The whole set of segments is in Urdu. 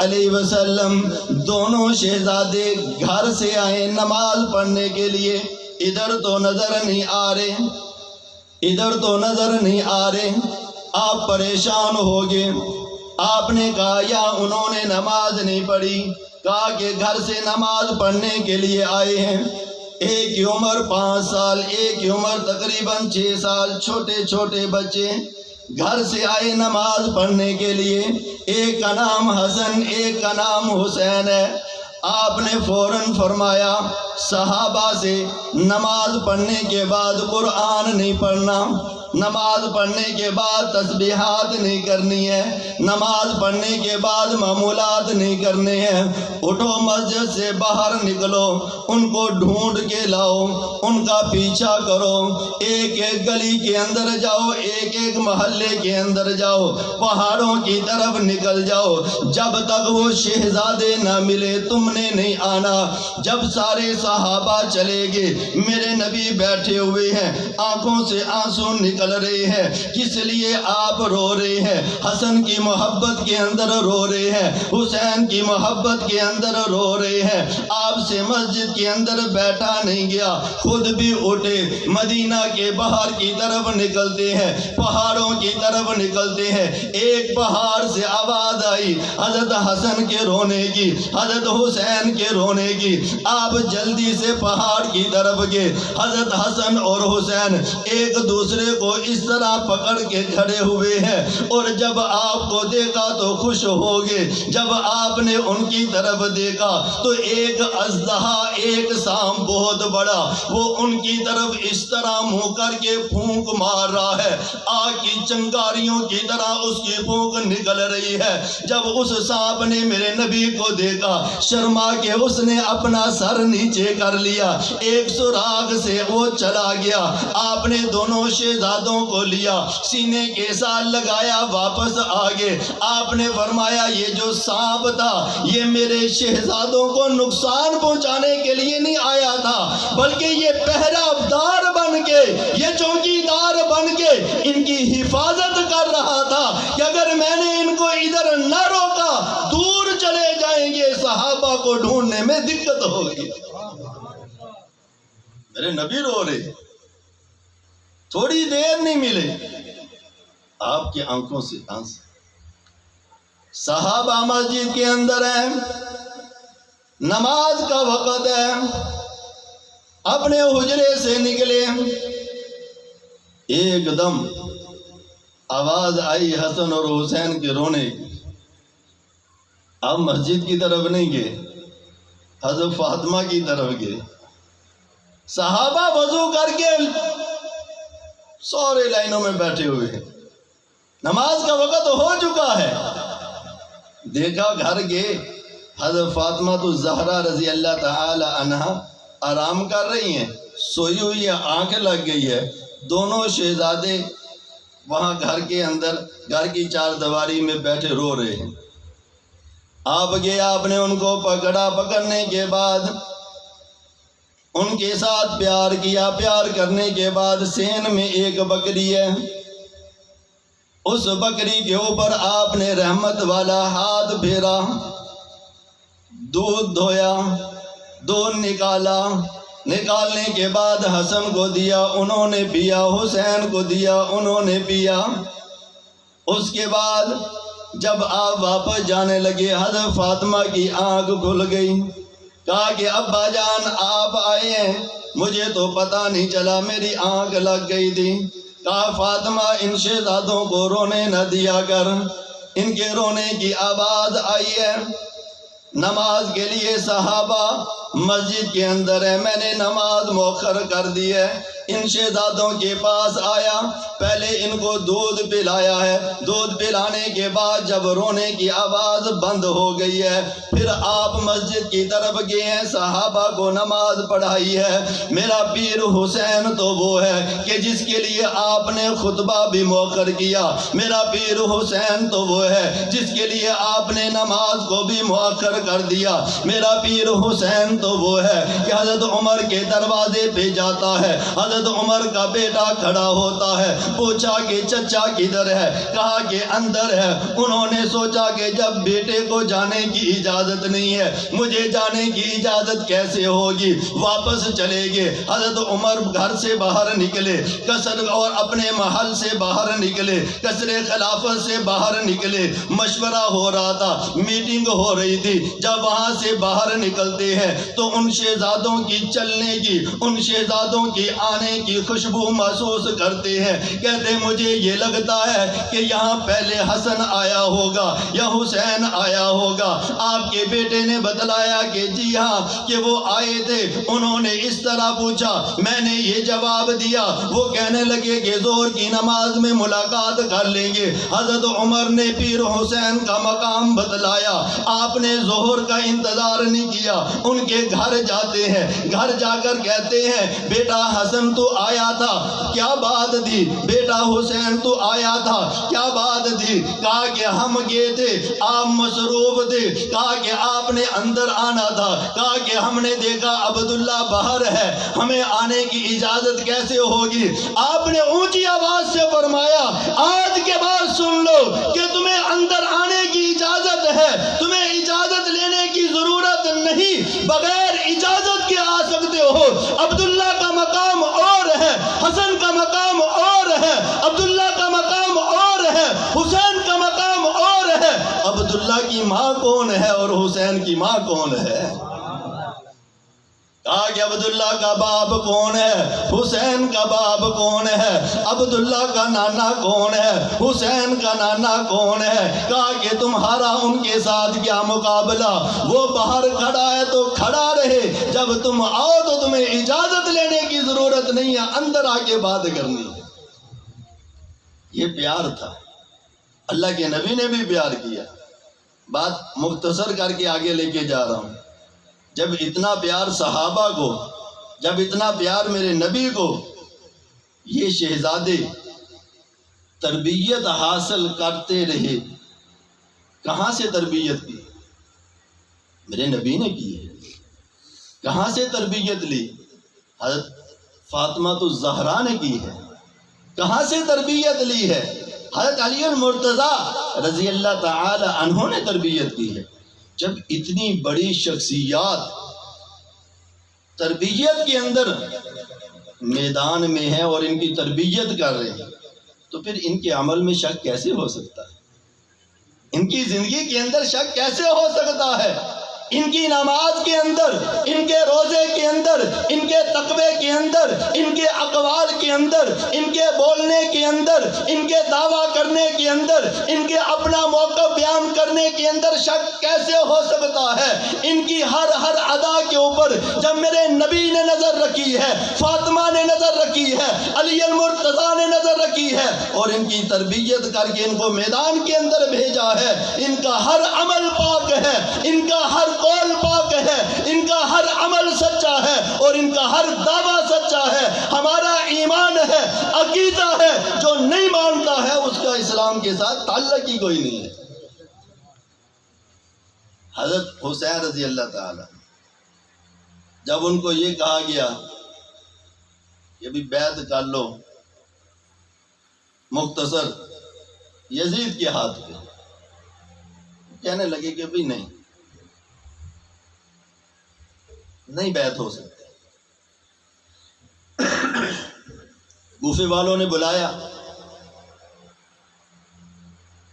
علیہ وسلم دونوں شہزادے گھر سے آئے نماز پڑھنے کے لیے، ادھر تو نظر نہیں آ رہے، ادھر تو نظر نہیں آ رہے۔ آپ پریشان ہو گئے۔ آپ نے کہا یا انہوں نے نماز نہیں پڑھی؟ کہا کہ گھر سے نماز پڑھنے کے لیے آئے ہیں۔ ایک کی عمر 5 سال، ایک کی عمر تقریباً 6 سال، چھوٹے چھوٹے بچے گھر سے آئے نماز پڑھنے کے لیے۔ ایک کا نام حسن، ایک کا نام حسین ہے۔ آپ نے فوراً فرمایا صحابہ سے نماز پڑھنے کے بعد قرآن نہیں پڑھنا، نماز پڑھنے کے بعد تسبیحات نہیں کرنی ہے، نماز پڑھنے کے بعد معمولات نہیں کرنے ہیں۔ اٹھو مسجد سے باہر نکلو، ان کو ڈھونڈ کے لاؤ، ان کا پیچھا کرو، ایک ایک گلی کے اندر جاؤ، ایک ایک محلے کے اندر جاؤ، پہاڑوں کی طرف نکل جاؤ، جب تک وہ شہزادے نہ ملے تم نے نہیں آنا۔ جب سارے صحابہ چلے گئے، میرے نبی بیٹھے ہوئے ہیں، آنکھوں سے آنسو نکل رہے ہیں۔ کس لیے آپ رو رہے ہیں؟ حسن کی محبت کے اندر رو رہے ہیں، حسین کی محبت کے اندر رو رہے ہیں۔ آپ سے مسجد کے اندر بیٹھا نہیں گیا، خود بھی اٹھے، مدینہ کے باہر کی طرف نکلتے ہیں، پہاڑوں کی طرف نکلتے ہیں۔ ایک پہاڑ سے آواز آئی حضرت حسن کے رونے کی، حضرت حسین کے رونے کی۔ آپ جلدی سے پہاڑ کی طرف گئے۔ حضرت حسن اور حسین ایک دوسرے کو اس طرح پکڑ کے کھڑے ہوئے ہیں، اور جب آپ کو دیکھا تو خوش ہو گئے۔ جب آپ نے ان کی طرف دیکھا تو ایک اژدہا، ایک سام بہت بڑا، وہ ان کی طرف اس طرح منہ کر کے پھونک مار رہا ہے، آگ کی چنگاریوں کی طرح اس کی پھونک نکل رہی ہے۔ جب اس سانپ نے میرے نبی کو دیکھا، شرما کے اس نے اپنا سر نیچے کر لیا، ایک سوراخ سے وہ چلا گیا۔ آپ نے دونوں شہزادوں کو لیا، سینے کے ساتھ لگایا، واپس آگے۔ آپ نے فرمایا یہ جو سانپ تھا یہ میرے شہزادوں کو نقصان پہنچانے کے لیے نہیں آیا تھا، بلکہ یہ پہرا دار بن کے، یہ چوکی دار بن کے ان کی حفاظت کر رہا تھا کہ اگر میں نے ان کو ادھر نہ روکا دور چلے جائیں گے، صحابہ کو ڈھونڈنے میں دقت ہوگی۔ میرے نبی رو رہے، تھوڑی دیر نہیں ملے، آپ کی آنکھوں سے آنسو۔ صحابہ مسجد کے اندر ہیں، نماز کا وقت ہے، اپنے حجرے سے نکلے، ایک دم آواز آئی حسن اور حسین کے رونے کی۔ اب مسجد کی طرف نہیں گئے، حضرت فاطمہ کی طرف گئے۔ صحابہ وضو کر کے سارے لائنوں میں بیٹھے ہوئے ہیں، نماز کا وقت ہو چکا ہے۔ دیکھا گھر گئے، حضرت فاطمہ تو زہرا رضی اللہ تعالی عنہا آرام کر رہی ہیں، سوئی ہوئی ہے، آنکھ لگ گئی ہے۔ دونوں شہزادے وہاں گھر کے اندر، گھر کی چار دیواری میں بیٹھے رو رہے ہیں۔ آپ گئے، آپ نے ان کو پکڑا، پکڑنے کے بعد ان کے ساتھ پیار کیا، پیار کرنے کے بعد سین میں ایک بکری ہے، اس بکری کے اوپر آپ نے رحمت والا ہاتھ پھیرا، دودھ دھویا، دودھ نکالا، نکالنے کے بعد حسن کو دیا، انہوں نے پیا، حسین کو دیا، انہوں نے پیا۔ اس کے بعد جب آپ واپس جانے لگے، حضرت فاطمہ کی آنکھ کھل گئی، کہا کہ ابا جان آپ آئے ہیں، مجھے تو پتہ نہیں چلا، میری آنکھ لگ گئی تھی۔ کہا فاطمہ ان شہزادوں کو رونے نہ دیا کر، ان کے رونے کی آواز آئی ہے۔ نماز کے لیے صحابہ مسجد کے اندر ہے، میں نے نماز مؤخر کر دی ہے۔ ان شہزادوں کے پاس آیا، پہلے ان کو دودھ پلایا ہے، دودھ پلانے کے بعد جب رونے کی آواز بند ہو گئی ہے، پھر آپ مسجد کی طرف گئے ہیں، صحابہ کو نماز پڑھائی ہے۔ میرا پیر حسین تو وہ ہے کہ جس کے لیے آپ نے خطبہ بھی مؤخر کیا، میرا پیر حسین تو وہ ہے جس کے لیے آپ نے نماز کو بھی مؤخر کر دیا، میرا پیر حسین تو وہ ہے کہ حضرت عمر کے دروازے پہ جاتا ہے، حضرت عمر کا بیٹا کھڑا ہوتا ہے، پوچھا کہ چچا کدھر ہے؟ کہا کہ اندر ہے۔ انہوں نے سوچا کہ جب بیٹے کو جانے کی اجازت نہیں ہے، مجھے جانے کی اجازت کیسے ہوگی؟ واپس چلے گئے۔ حضرت عمر گھر سے باہر نکلے، قصر اور اپنے محل سے باہر نکلے، قصر خلافت سے باہر نکلے۔ مشورہ ہو رہا تھا، میٹنگ ہو رہی تھی۔ جب وہاں سے باہر نکلتے ہیں تو ان شہزادوں کی چلنے کی، ان شہزادوں کی آنے کی خوشبو محسوس کرتے ہیں۔ کہتے مجھے یہ لگتا ہے کہ یہاں پہلے حسن آیا ہوگا یا حسین آیا ہوگا۔ آپ کے بیٹے نے بتلایا کہ جی ہاں، کہ وہ آئے تھے، انہوں نے اس طرح پوچھا، میں نے یہ جواب دیا۔ وہ کہنے لگے کہ ظہر کی نماز میں ملاقات کر لیں گے۔ حضرت عمر نے پیر حسین کا مقام بتلایا۔ آپ نے ظہر کا انتظار نہیں کیا، ان کے گھر جاتے ہیں۔ گھر جا کر کہتے ہیں بیٹا حسن تو آیا تھا، کیا بات تھی؟ بیٹا حسین تو آیا تھا، کیا بات تھی؟ کہا کہ ہم گئے تھے، آپ مصروف تھے۔ کہا کہ آپ نے اندر آنا تھا۔ کہا کہ ہم نے دیکھا عبداللہ باہر ہے، ہمیں آنے کی اجازت کیسے ہوگی؟ آپ نے اونچی آواز سے فرمایا آج کے بعد سن لو کہ تمہیں اندر آنے کی اجازت ہے، تمہیں اجازت لینے کی ضرورت نہیں، بغیر اجازت کے آ سکتے ہو۔ عبداللہ کا مقام اور ہے، حسن کا مقام اور ہے، عبداللہ کا مقام اور ہے، حسین کا مقام اور ہے۔ عبداللہ کی ماں کون ہے اور حسین کی ماں کون ہے؟ کہا کہ عبداللہ کا باپ کون ہے، حسین کا باپ کون ہے؟ عبداللہ کا نانا کون ہے، حسین کا نانا کون ہے؟ کہا کہ تمہارا ان کے ساتھ کیا مقابلہ؟ وہ باہر کھڑا ہے تو کھڑا رہے، جب تم آؤ تو تمہیں اجازت لینے کی ضرورت نہیں ہے، اندر آ کے بات کرنی ہے۔ یہ پیار تھا، اللہ کے نبی نے بھی پیار کیا۔ بات مختصر کر کے آگے لے کے جا رہا ہوں۔ جب اتنا پیار صحابہ کو، جب اتنا پیار میرے نبی کو، یہ شہزادے تربیت حاصل کرتے رہے۔ کہاں سے تربیت کی؟ میرے نبی نے کی ہے۔ کہاں سے تربیت لی؟ حضرت فاطمہ الزہرا نے کی ہے۔ کہاں سے تربیت لی ہے؟ حضرت علی المرتضیٰ رضی اللہ تعالی عنہ نے تربیت کی ہے۔ جب اتنی بڑی شخصیات تربیت کے اندر میدان میں ہیں اور ان کی تربیت کر رہے ہیں تو پھر ان کے عمل میں شک کیسے ہو سکتا ہے؟ ان کی زندگی کے اندر شک کیسے ہو سکتا ہے؟ ان کی نماز کے اندر، ان کے روزے کے اندر، ان کے تقوی کے اندر، ان کے اقوال کے اندر، ان کے بولنے کے اندر، ان کے دعویٰ کرنے کے اندر، ان کے اپنا موقف بیان کرنے کے اندر شک کیسے ہو سکتا ہے؟ ان کی ہر ادا کے اوپر جب میرے نبی نے نظر رکھی ہے، فاطمہ نے نظر رکھی ہے، علی المرتضیٰ نے نظر رکھی ہے اور ان کی تربیت کر کے ان کو میدان کے اندر بھیجا ہے۔ ان کا ہر عمل پاک ہے، ان کا ہر قول پاک ہے، ان کا ہر عمل سچا ہے اور ان کا ہر دعویٰ سچا ہے۔ ہمارا ایمان ہے، عقیدہ ہے، جو نہیں مانتا ہے اس کا اسلام کے ساتھ تعلق ہی کوئی نہیں ہے۔ حضرت حسین رضی اللہ تعالی جب ان کو یہ کہا گیا کہ بھی بیعت کر لو مختصر یزید کے ہاتھ پہ، کہنے لگے کہ بھی نہیں بیعت ہو سکتی۔ کوفے والوں نے بلایا،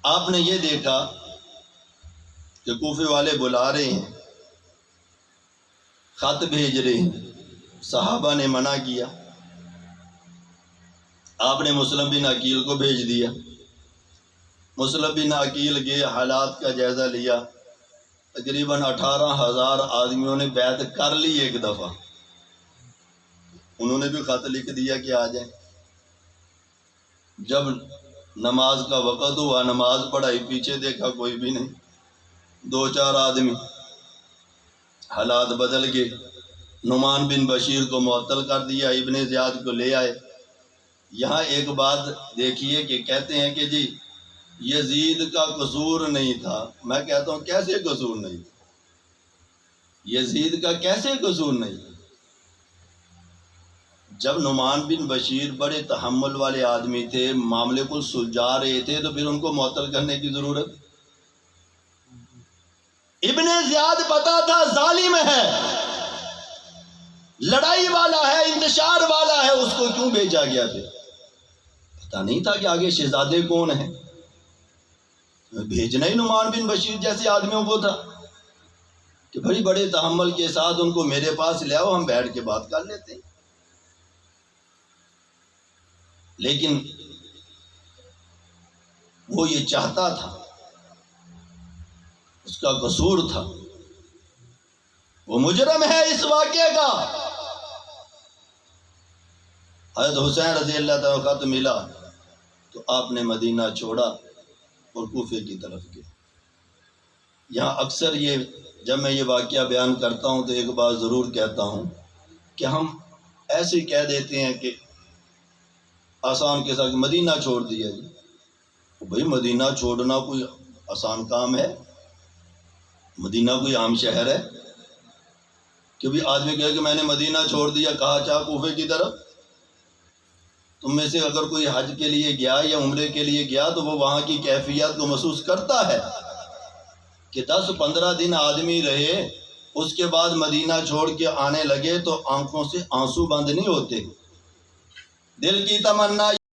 آپ نے یہ دیکھا کہ کوفے والے بلا رہے ہیں، خط بھیج رہے ہیں، صحابہ نے منع کیا۔ آپ نے مسلم بن عقیل کو بھیج دیا۔ مسلم بن عقیل کے حالات کا جائزہ لیا، تقریباً 18,000 آدمیوں نے بیعت کر لی ایک دفعہ۔ انہوں نے بھی خط لکھ دیا کہ آ جائیں۔ جب نماز کا وقت ہوا، نماز پڑھائی، پیچھے دیکھا کوئی بھی نہیں، 2-4 آدمی۔ حالات بدل گئے، نعمان بن بشیر کو معطل کر دیا، ابن زیاد کو لے آئے۔ یہاں ایک بات دیکھیے کہ کہتے ہیں کہ جی یزید کا قصور نہیں تھا۔ میں کہتا ہوں کیسے قصور نہیں؟ یزید کا کیسے قصور نہیں؟ جب نعمان بن بشیر بڑے تحمل والے آدمی تھے، معاملے کو سلجھا رہے تھے، تو پھر ان کو معطل کرنے کی ضرورت؟ ابن زیاد پتا تھا ظالم ہے، لڑائی والا ہے، انتشار والا ہے، اس کو کیوں بھیجا گیا؟ پھر پتا نہیں تھا کہ آگے شہزادے کون ہیں؟ بھیجنا ہی نعمان بن بشیر جیسے آدمیوں کو تھا کہ بڑی بڑے تحمل کے ساتھ ان کو میرے پاس لے آؤ، ہم بیٹھ کے بات کر لیتے ہیں۔ لیکن وہ یہ چاہتا تھا، اس کا قصور تھا، وہ مجرم ہے اس واقعے کا۔ حضرت حسین رضی اللہ تعالیٰ کا خط ملا تو آپ نے مدینہ چھوڑا اور کوفے کی طرف گئے۔ یہاں اکثر جب میں یہ واقعہ بیان کرتا ہوں تو ایک بات ضرور کہتا ہوں کہ ہم ایسے کہہ دیتے ہیں کہ آسان کے ساتھ مدینہ چھوڑ دیا جی۔ بھائی مدینہ چھوڑنا کوئی آسان کام ہے؟ مدینہ کوئی عام شہر ہے کہ بھی آدمی کہے کہ میں نے مدینہ چھوڑ دیا، کہا چاہ کوفے کی طرف؟ تم میں سے اگر کوئی حج کے لیے گیا یا عمرے کے لیے گیا تو وہ وہاں کی کیفیت کو محسوس کرتا ہے کہ 10-15 دن آدمی رہے، اس کے بعد مدینہ چھوڑ کے آنے لگے تو آنکھوں سے آنسو بند نہیں ہوتے، دل کی تمنا